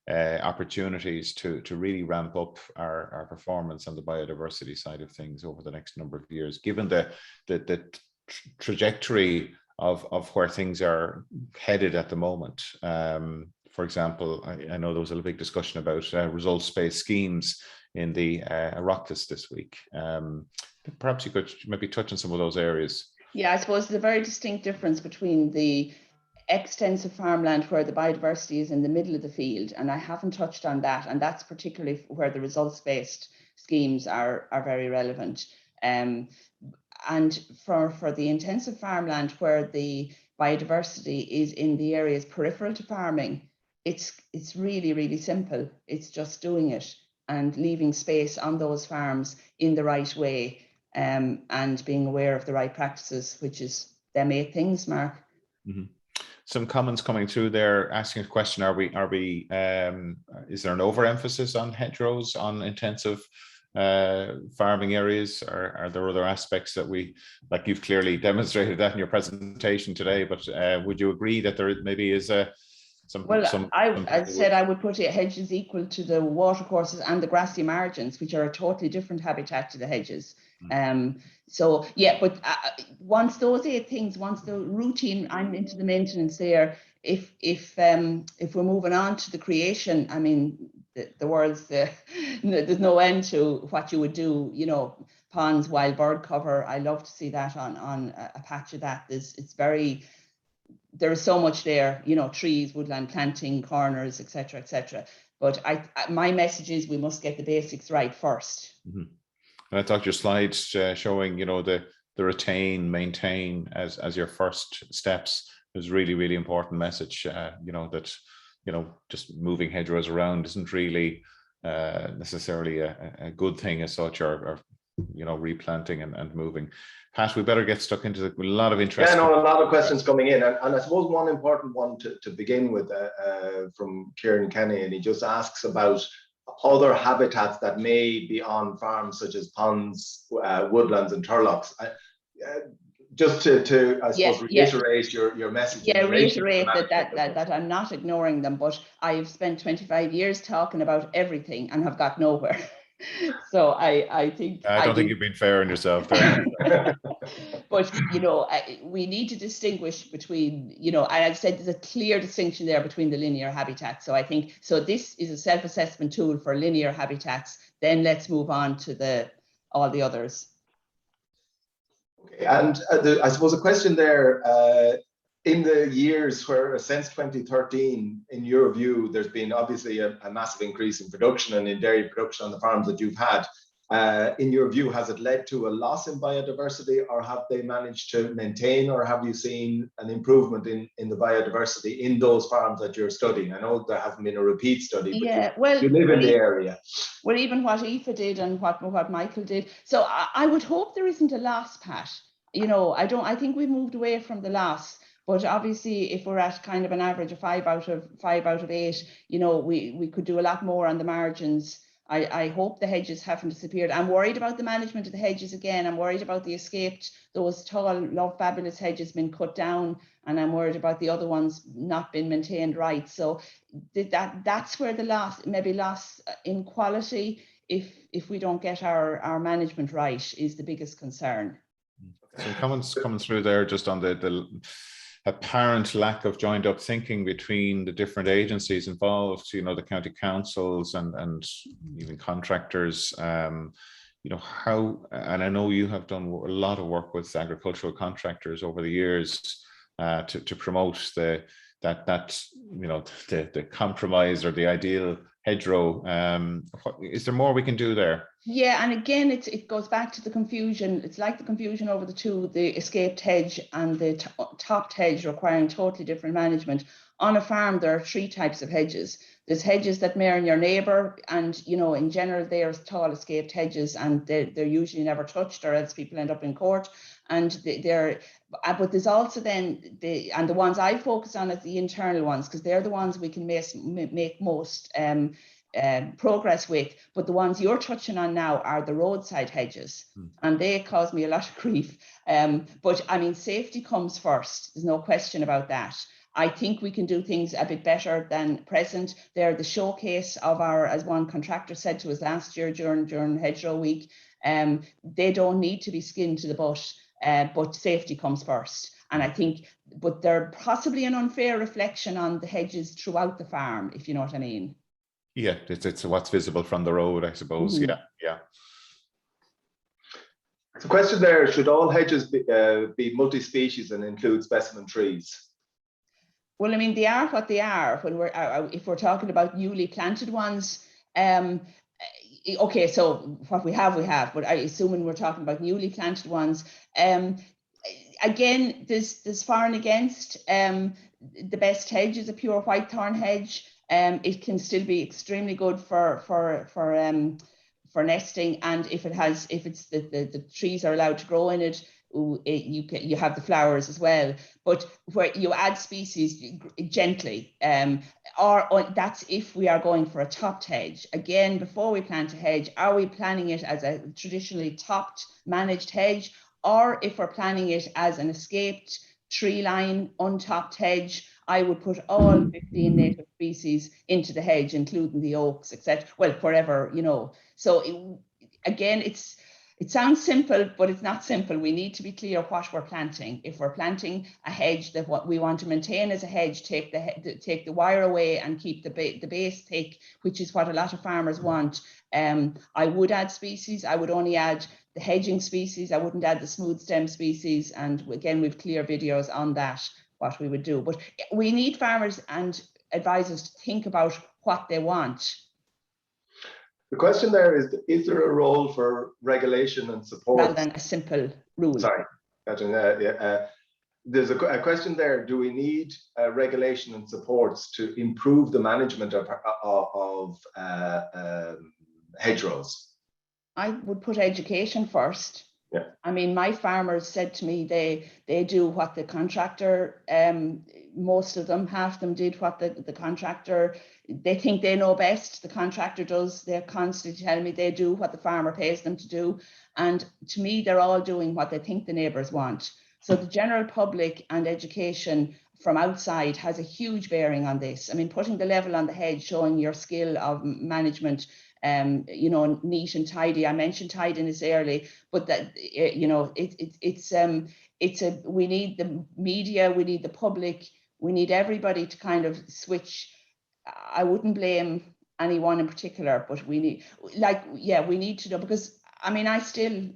opportunities to really ramp up our performance on the biodiversity side of things over the next number of years, given the trajectory of where things are headed at the moment? For example, I know there was a big discussion about results-based schemes in the Oireachtas this week. Perhaps you could maybe touch on some of those areas. Yeah, I suppose there's a very distinct difference between the extensive farmland where the biodiversity is in the middle of the field, and I haven't touched on that, and that's particularly where the results-based schemes are very relevant. And for the intensive farmland where the biodiversity is in the areas peripheral to farming, it's really, really simple. It's just doing it and leaving space on those farms in the right way, and being aware of the right practices, which is them 8 things, Mark. Mm-hmm. Some comments coming through there asking a question: is there an overemphasis on hedgerows on intensive farming areas? Are there other aspects that like you've clearly demonstrated that in your presentation today, but would you agree that there maybe is I said I would put hedges equal to the watercourses and the grassy margins, which are a totally different habitat to the hedges. So yeah, but once those 8 things, once the routine, I'm into the maintenance there. If we're moving on to the creation, I mean, the world's there's no end to what you would do. You know, ponds, wild bird cover. I love to see that on a patch of that. There's so much there. You know, trees, woodland planting, corners, etc., etc. But my message is we must get the basics right first. Mm-hmm. And I thought your slides showing, you know, the retain, maintain as your first steps is really, really important message. You know, that, you know, just moving hedgerows around isn't really necessarily a good thing as such, or replanting and moving. Pat, we better get stuck into a lot of interest. Yeah, no, a lot of questions coming in, and I suppose one important one to begin with from Kieran Kenny, and he just asks about other habitats that may be on farms, such as ponds, woodlands, and turloughs. Just to I suppose reiterate your message. Yeah, reiterate that I'm not ignoring them, but I've spent 25 years talking about everything and have got nowhere. So I think I don't think you've been fair on yourself there. But we need to distinguish between, and I've said there's a clear distinction there between the linear habitats. So I think this is a self-assessment tool for linear habitats. Then let's move on to all the others. Okay, and I suppose a question there, in the years where since 2013, in your view, there's been obviously a massive increase in production and in dairy production on the farms that you've had. In your view, has it led to a loss in biodiversity, or have they managed to maintain, or have you seen an improvement in the biodiversity in those farms that you're studying? I know there hasn't been a repeat study, but you live in the area. Well, even what Aoife did and what Michael did. So I would hope there isn't a loss, Pat. I think we've moved away from the loss. But obviously, if we're at kind of an average of 5 out of 8, we could do a lot more on the margins. I hope the hedges haven't disappeared. I'm worried about the management of the hedges again. I'm worried about those tall, fabulous hedges being cut down, and I'm worried about the other ones not being maintained right. So that's where the loss in quality, if we don't get our management right, is the biggest concern. So comments coming through there just on the apparent lack of joined up thinking between the different agencies involved, the county councils and even contractors, how, and I know you have done a lot of work with agricultural contractors over the years to promote the compromise or the ideal hedgerow. Is there more we can do there? Yeah, and again, it goes back to the confusion. It's like the confusion over the escaped hedge and the topped hedge requiring totally different management. On a farm, there are 3 types of hedges. There's hedges that marry your neighbour, and in general, they are tall escaped hedges, and they're usually never touched, or else people end up in court. And but there's also then the ones I focus on are the internal ones, because they're the ones we can make most progress with. But the ones you're touching on now are the roadside hedges, and they cause me a lot of grief. But I mean, safety comes first. There's no question about that. I think we can do things a bit better than present. They're the showcase of as one contractor said to us last year during Hedgerow Week. They don't need to be skinned to the butt, but safety comes first. And I think, but they're possibly an unfair reflection on the hedges throughout the farm, if you know what I mean. Yeah, it's what's visible from the road, I suppose. Mm-hmm. Yeah. The question there: should all hedges be multi-species and include specimen trees? Well, I mean, they are what they are. When if we're talking about newly planted ones, okay, so what we have. But I assume when we're talking about newly planted ones, again, there's for and against. The best hedge is a pure whitethorn hedge. It can still be extremely good for nesting, and if it's the trees are allowed to grow in it, you have the flowers as well. But where you add species gently, or that's if we are going for a topped hedge. Again, before we plant a hedge, are we planning it as a traditionally topped managed hedge, or if we're planning it as an escaped tree line untopped hedge? I would put all 15 native species into the hedge, including the oaks, etc. Well, wherever, So again, it sounds simple, but it's not simple. We need to be clear what we're planting. If we're planting a hedge that what we want to maintain as a hedge, take the wire away and keep the base thick, which is what a lot of farmers want. I would add species. I would only add the hedging species. I wouldn't add the smooth stem species. And again, we've clear videos on that, what we would do. But we need farmers and advisors to think about what they want. The question there is there a role for regulation and support? Rather than a simple rule. Sorry, there's a question there. Do we need regulation and supports to improve the management of hedgerows? I would put education first. Yeah. I mean, my farmers said to me they do what the contractor, most of them, half of them did what the contractor, they think they know best. The contractor does. They're constantly telling me they do what the farmer pays them to do. And to me, they're all doing what they think the neighbours want. So the general public and education from outside has a huge bearing on this. I mean, putting the level on the hedge, showing your skill of management, you know, neat and tidy. I mentioned tidiness early, but that, you know, we need the media, we need the public, we need everybody to kind of switch. I wouldn't blame anyone in particular, but we need, like, yeah, we need to know, because I mean, I still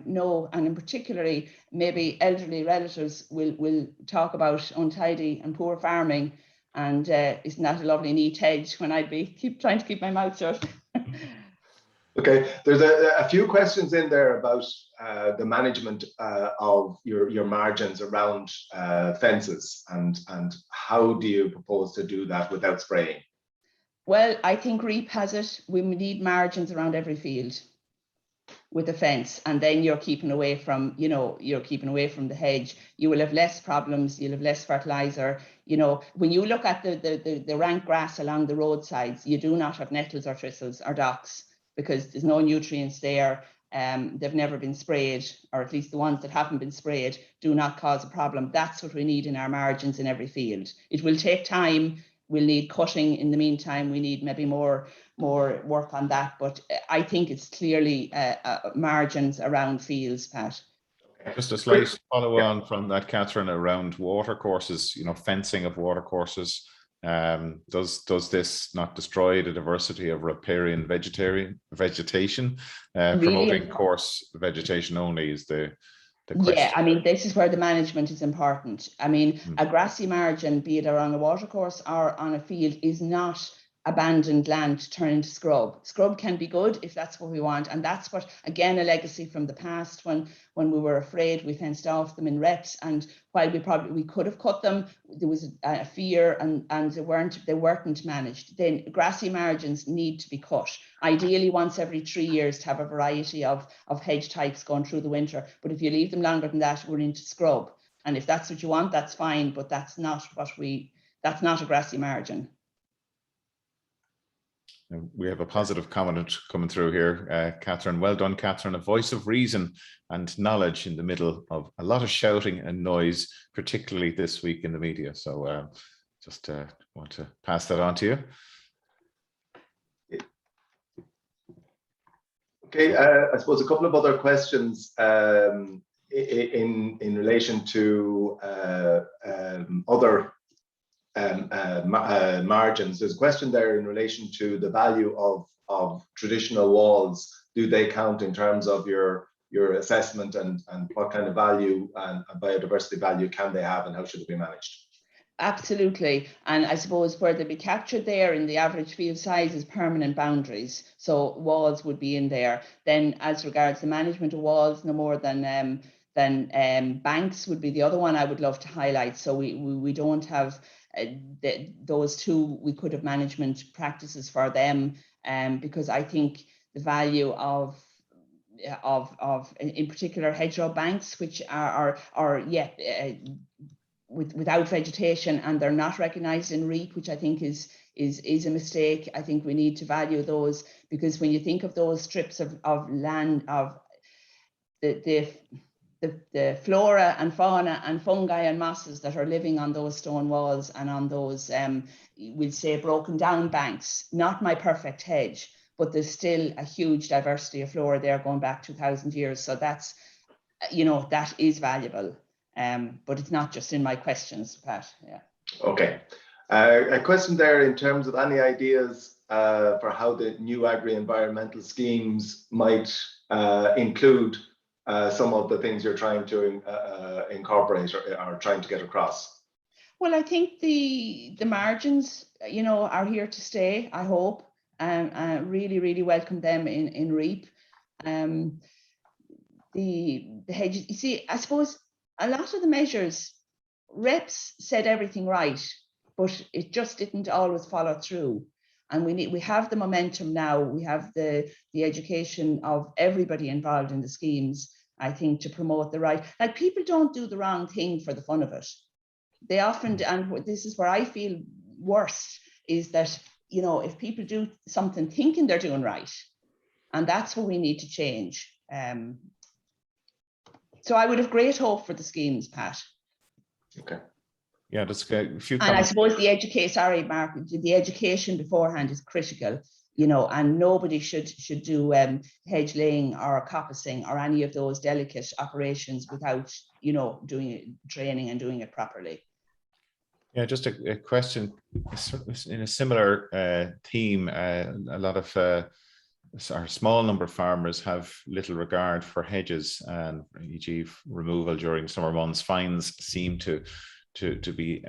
know, and in particularly maybe elderly relatives will talk about untidy and poor farming, and isn't that a lovely neat hedge, when I'd be trying to keep my mouth shut. Okay, there's a few questions in there about the management of your margins around fences, and how do you propose to do that without spraying? Well, I think REAP has it. We need margins around every field with a fence, and then you're keeping away from, you know, you're keeping away from the hedge. You will have less problems, you'll have less fertilizer. You know, when you look at the rank grass along the roadsides, you do not have nettles or thistles or docks, because there's no nutrients there. They've never been sprayed, or at least the ones that haven't been sprayed do not cause a problem. That's what we need in our margins in every field. It will take time. We'll need cutting in the meantime. We need maybe more work on that, but I think it's clearly margins around fields, Pat. Just a slight follow on from that, Catherine, around watercourses, you know, fencing of watercourses. Does this not destroy the diversity of riparian vegetation? Promoting coarse vegetation only is the question. Yeah, I mean, this is where the management is important. I mean, a grassy margin, be it around a watercourse or on a field, is not abandoned land to turn into scrub. Scrub can be good if that's what we want, and that's what, again, a legacy from the past, when we were afraid, we fenced off them in reps, and while we could have cut them, there was a fear, and they weren't managed. Then grassy margins need to be cut, ideally once every 3 years, to have a variety of hedge types going through the winter. But if you leave them longer than that, we're into scrub, and if that's what you want, that's fine, but that's not a grassy margin. We have a positive comment coming through here, Catherine. Well done, Catherine. A voice of reason and knowledge in the middle of a lot of shouting and noise, particularly this week in the media. So just want to pass that on to you. Okay, I suppose a couple of other questions in relation to other margins. There's a question there in relation to the value of traditional walls. Do they count in terms of your assessment, and what kind of value and biodiversity value can they have, and how should it be managed? Absolutely. And I suppose where they'd be captured there in the average field size is permanent boundaries. So walls would be in there. Then as regards the management of walls, no more than banks would be the other one I would love to highlight. So we don't have those two. We could have management practices for them, because I think the value of in particular hedgerow banks, which are without vegetation, and they're not recognized in REAP, which I think is a mistake. I think we need to value those, because when you think of those strips of land, of the flora and fauna and fungi and mosses that are living on those stone walls and on those, we'll say, broken down banks, not my perfect hedge, but there's still a huge diversity of flora there going back 2,000 years. So that's, you know, that is valuable. But it's not just in my questions, Pat. Yeah. Okay. A question there in terms of any ideas for how the new agri-environmental schemes might include some of the things you're trying to incorporate or trying to get across. Well, I think the margins, you know, are here to stay, I hope. Really welcome them in REAP. The hedges, you see, I suppose a lot of the measures, reps said everything right, but it just didn't always follow through. And we have the momentum now. We have the education of everybody involved in the schemes, I think, to promote the right. Like, people don't do the wrong thing for the fun of it. They often, and this is where I feel worse, is that, you know, if people do something thinking they're doing right, and that's what we need to change. So I would have great hope for the schemes, Pat. Okay. Yeah, that's a few comments. And I suppose the education, sorry, Mark, the education beforehand is critical, you know, and nobody should do hedge laying or coppicing or any of those delicate operations without, you know, doing it, training and doing it properly. Yeah, just a question in a similar theme. A lot of our small number of farmers have little regard for hedges, and e.g. removal during summer months. Fines seem to be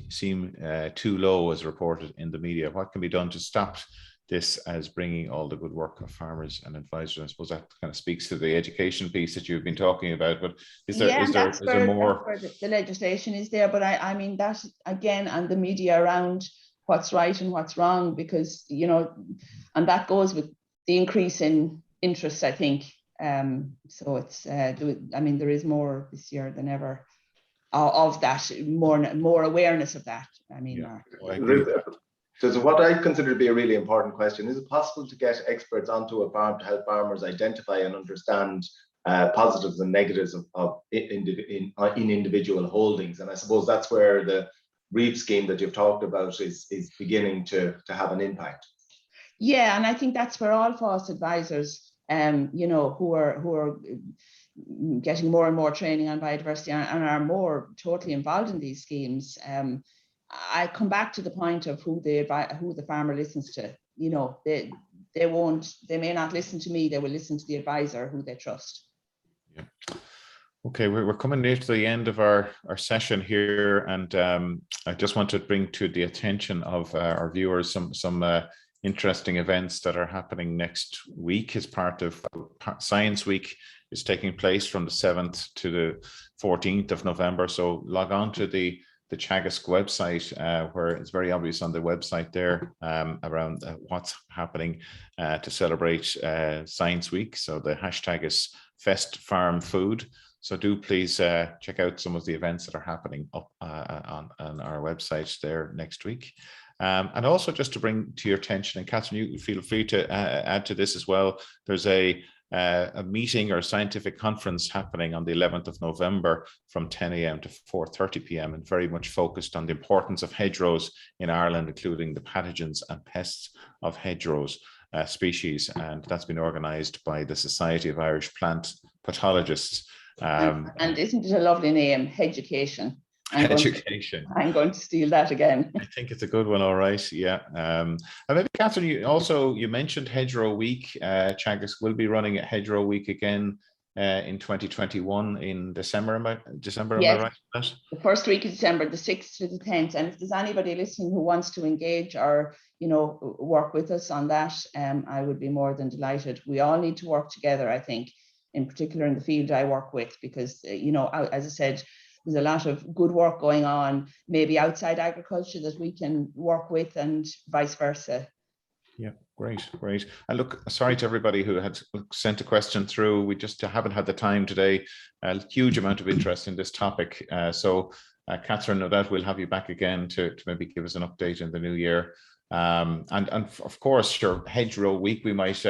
seem too low, as reported in the media. What can be done to stop this as bringing all the good work of farmers and advisors? I suppose that kind of speaks to the education piece that you've been talking about, but is there more? That's where the legislation is there, but I mean, that again, and the media around what's right and what's wrong, because, you know, and that goes with the increase in interest, I think. So it's, I mean, there is more this year than ever of that, more awareness of that. I mean, yeah. So what I consider to be a really important question: is it possible to get experts onto a farm to help farmers identify and understand positives and negatives in individual holdings? And I suppose that's where the REAP scheme that you've talked about is beginning to have an impact. Yeah, and I think that's where all FOSS advisors, you know, who are getting more and more training on biodiversity and are more totally involved in these schemes. I come back to the point of who the farmer listens to. You know, they may not listen to me, they will listen to the advisor who they trust. Yeah. Okay, we're coming near to the end of our session here, and I just want to bring to the attention of our viewers some interesting events that are happening next week as part of Science Week. Is taking place from the 7th to the 14th of November. So log on to the Teagasc website, where it's very obvious on the website there around what's happening to celebrate Science Week. So the hashtag is Fest Farm Food. So do please check out some of the events that are happening up on our website there next week. And also, just to bring to your attention, and Catherine, you feel free to add to this as well, there's a meeting or a scientific conference happening on the 11th of November from 10 a.m. to 4:30 p.m. and very much focused on the importance of hedgerows in Ireland, including the pathogens and pests of hedgerows species. And that's been organised by the Society of Irish Plant Pathologists. And isn't it a lovely name, Hedgecation? I'm going to steal that again. I think it's a good one, all right. Yeah. And maybe, Catherine, you mentioned Hedgerow Week. Teagasc will be running a Hedgerow Week again in 2021 in December. Am I right? The first week of December, the 6th to the 10th. And if there's anybody listening who wants to engage or, you know, work with us on that, I would be more than delighted. We all need to work together, I think, in particular in the field I work with, because, you know, as I said, there's a lot of good work going on, maybe outside agriculture, that we can work with, and vice versa. Yeah, great. And look, sorry to everybody who had sent a question through. We just haven't had the time today. A huge amount of interest in this topic. So Catherine, no doubt we'll have you back again to maybe give us an update in the new year. And of course, your Hedgerow Week, we might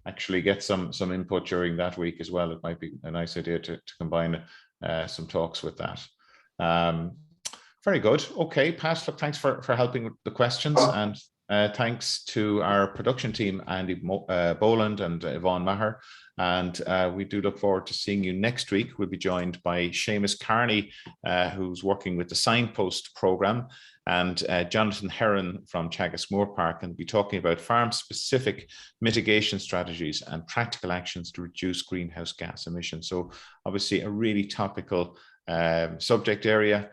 actually get some input during that week as well. It might be a nice idea to combine some talks with that. Very good. Okay, Pat, look, thanks for helping with the questions, and thanks to our production team, Andy Boland and Yvonne Maher. And we do look forward to seeing you next week. We'll be joined by Seamus Carney, who's working with the Signpost programme, and Jonathan Heron from Teagasc Moor Park, and be talking about farm-specific mitigation strategies and practical actions to reduce greenhouse gas emissions. So obviously a really topical subject area,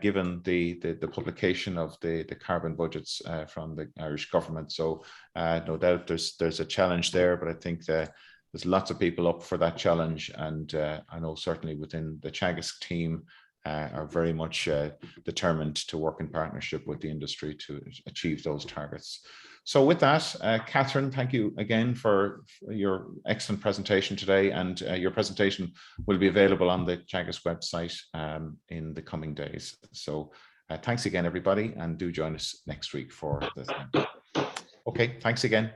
given the publication of the carbon budgets from the Irish government. So no doubt there's a challenge there, but I think there's lots of people up for that challenge, and I know certainly within the Teagasc team are very much determined to work in partnership with the industry to achieve those targets. So with that, Catherine, thank you again for your excellent presentation today, and your presentation will be available on the Teagasc website in the coming days. So thanks again, everybody, and do join us next week for this. Okay, thanks again.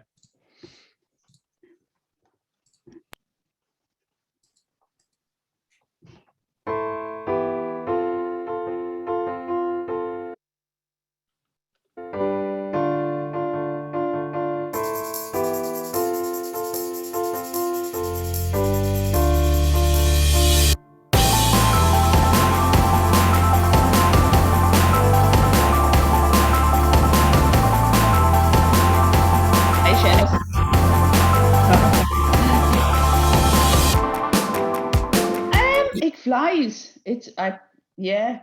It flies. Yeah.